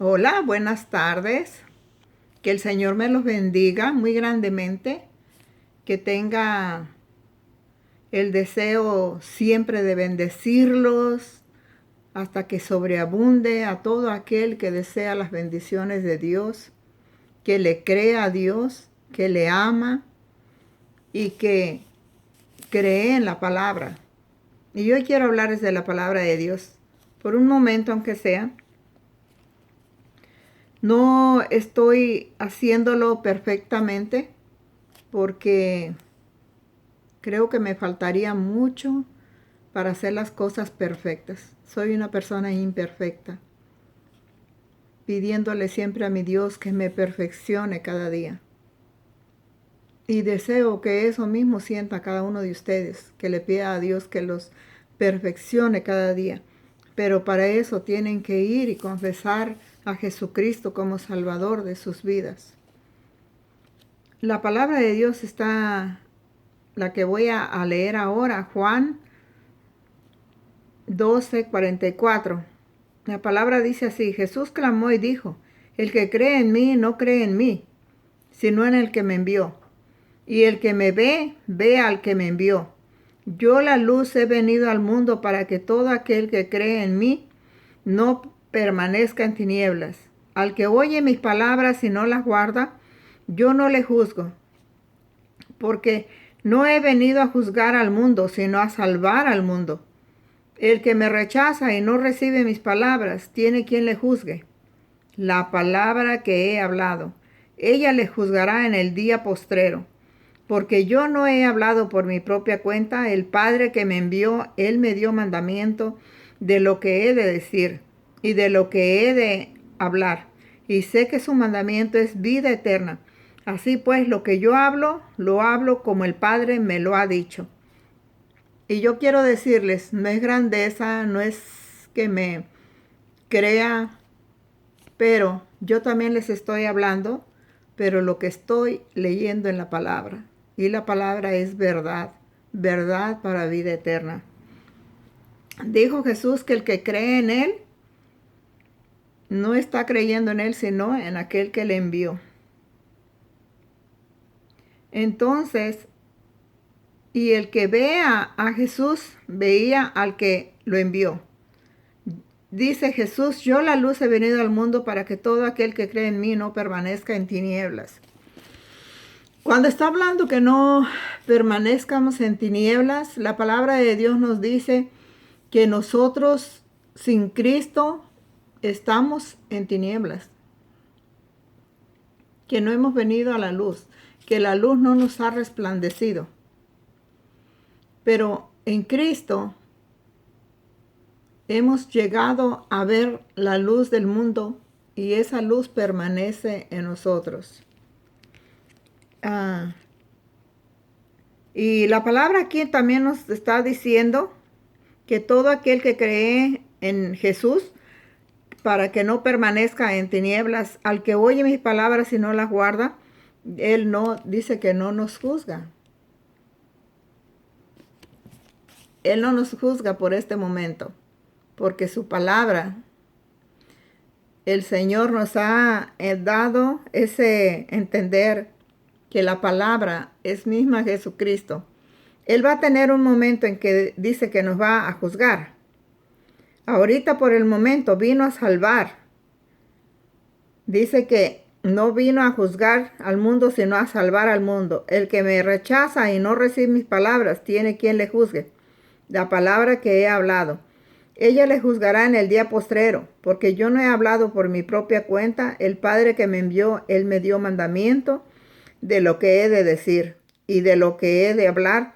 Hola, buenas tardes. Que el Señor me los bendiga muy grandemente. Que tenga el deseo siempre de bendecirlos hasta que sobreabunde a todo aquel que desea las bendiciones de Dios, que le crea a Dios, que le ama y que cree en la palabra. Y hoy quiero hablarles de la palabra de Dios, por un momento aunque sea. No estoy haciéndolo perfectamente porque creo que me faltaría mucho para hacer las cosas perfectas. Soy una persona imperfecta, pidiéndole siempre a mi Dios que me perfeccione cada día. Y deseo que eso mismo sienta cada uno de ustedes, que le pida a Dios que los perfeccione cada día. Pero para eso tienen que ir y confesar a Jesucristo como Salvador de sus vidas. La palabra de Dios está, la que voy a leer ahora, Juan 12:44. La palabra dice así: Jesús clamó y dijo: el que cree en mí no cree en mí, sino en el que me envió. Y el que me ve, ve al que me envió. Yo la luz he venido al mundo para que todo aquel que cree en mí no permanezca en tinieblas. Al que oye mis palabras y no las guarda, yo no le juzgo, porque no he venido a juzgar al mundo, sino a salvar al mundo. El que me rechaza y no recibe mis palabras, tiene quien le juzgue. La palabra que he hablado, ella le juzgará en el día postrero. Porque yo no he hablado por mi propia cuenta, el Padre que me envió, Él me dio mandamiento de lo que he de decir y de lo que he de hablar. Y sé que su mandamiento es vida eterna. Así pues, lo que yo hablo, lo hablo como el Padre me lo ha dicho. Y yo quiero decirles, no es grandeza, no es que me crea, pero yo también les estoy hablando, pero lo que estoy leyendo en la palabra. Y la palabra es verdad, verdad para vida eterna. Dijo Jesús que el que cree en Él, no está creyendo en Él, sino en aquel que le envió. Entonces, y el que vea a Jesús, veía al que lo envió. Dice Jesús: yo la luz he venido al mundo para que todo aquel que cree en mí no permanezca en tinieblas. Cuando está hablando que no permanezcamos en tinieblas, la palabra de Dios nos dice que nosotros sin Cristo estamos en tinieblas, que no hemos venido a la luz, que la luz no nos ha resplandecido. Pero en Cristo hemos llegado a ver la luz del mundo y esa luz permanece en nosotros. Y la palabra aquí también nos está diciendo que todo aquel que cree en Jesús, para que no permanezca en tinieblas, al que oye mis palabras y no las guarda, Él no dice que no nos juzga. Él no nos juzga por este momento, porque su palabra, el Señor nos ha dado ese entender que la palabra es misma Jesucristo. Él va a tener un momento en que dice que nos va a juzgar. Ahorita por el momento vino a salvar. Dice que no vino a juzgar al mundo, sino a salvar al mundo. El que me rechaza y no recibe mis palabras, tiene quien le juzgue. La palabra que he hablado, ella le juzgará en el día postrero, porque yo no he hablado por mi propia cuenta. El Padre que me envió, Él me dio mandamiento de lo que he de decir y de lo que he de hablar,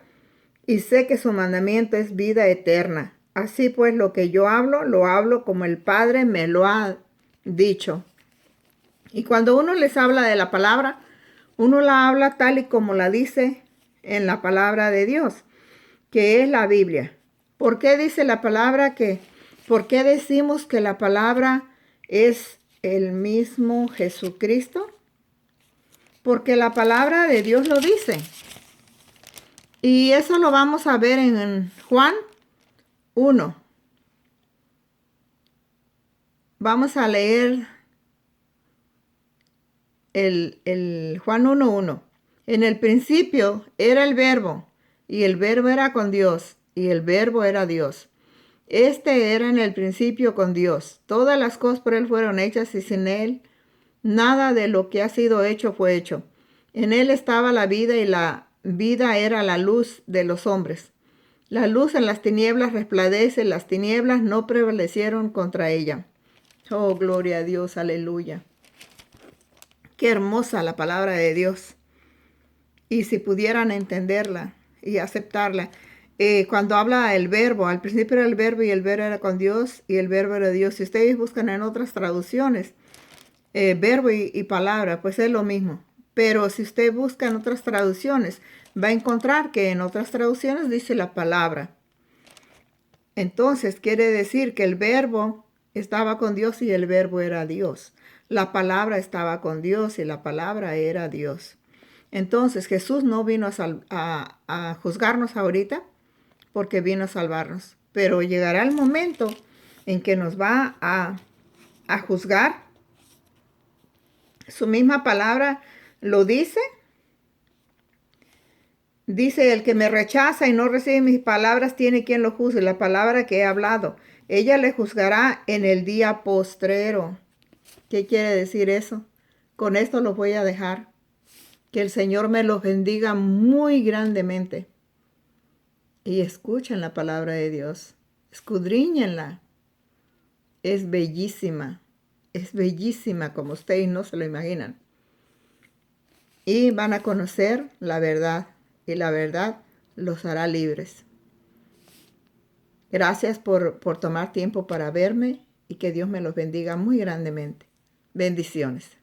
y sé que su mandamiento es vida eterna. Así pues, lo que yo hablo, lo hablo como el Padre me lo ha dicho. Y cuando uno les habla de la palabra, uno la habla tal y como la dice en la palabra de Dios, que es la Biblia. ¿Por qué dice la palabra que, por qué decimos que la palabra es el mismo Jesucristo? Porque la palabra de Dios lo dice. Y eso lo vamos a ver en Juan 1. Vamos a leer el Juan 1:1. En el principio era el verbo, y el verbo era con Dios, y el verbo era Dios. Este era en el principio con Dios. Todas las cosas por él fueron hechas, y sin él nada de lo que ha sido hecho fue hecho. En él estaba la vida, y la vida era la luz de los hombres. La luz en las tinieblas resplandece, las tinieblas no prevalecieron contra ella. Oh, gloria a Dios, aleluya. Qué hermosa la palabra de Dios. Y si pudieran entenderla y aceptarla. Cuando habla el verbo, al principio era el verbo y el verbo era con Dios y el verbo era Dios. Si ustedes buscan en otras traducciones, verbo y palabra, pues es lo mismo. Pero si usted busca en otras traducciones, va a encontrar que en otras traducciones dice la palabra. Entonces quiere decir que el verbo estaba con Dios y el verbo era Dios. La palabra estaba con Dios y la palabra era Dios. Entonces Jesús no vino a juzgarnos ahorita porque vino a salvarnos. Pero llegará el momento en que nos va a juzgar. Su misma palabra lo dice. Dice, el que me rechaza y no recibe mis palabras tiene quien lo juzgue. La palabra que he hablado, ella le juzgará en el día postrero. ¿Qué quiere decir eso? Con esto los voy a dejar. Que el Señor me los bendiga muy grandemente. Y escuchen la palabra de Dios. Escudriñenla. Es bellísima. Es bellísima como ustedes no se lo imaginan. Y van a conocer la verdad. Y la verdad los hará libres. Gracias por tomar tiempo para verme y que Dios me los bendiga muy grandemente. Bendiciones.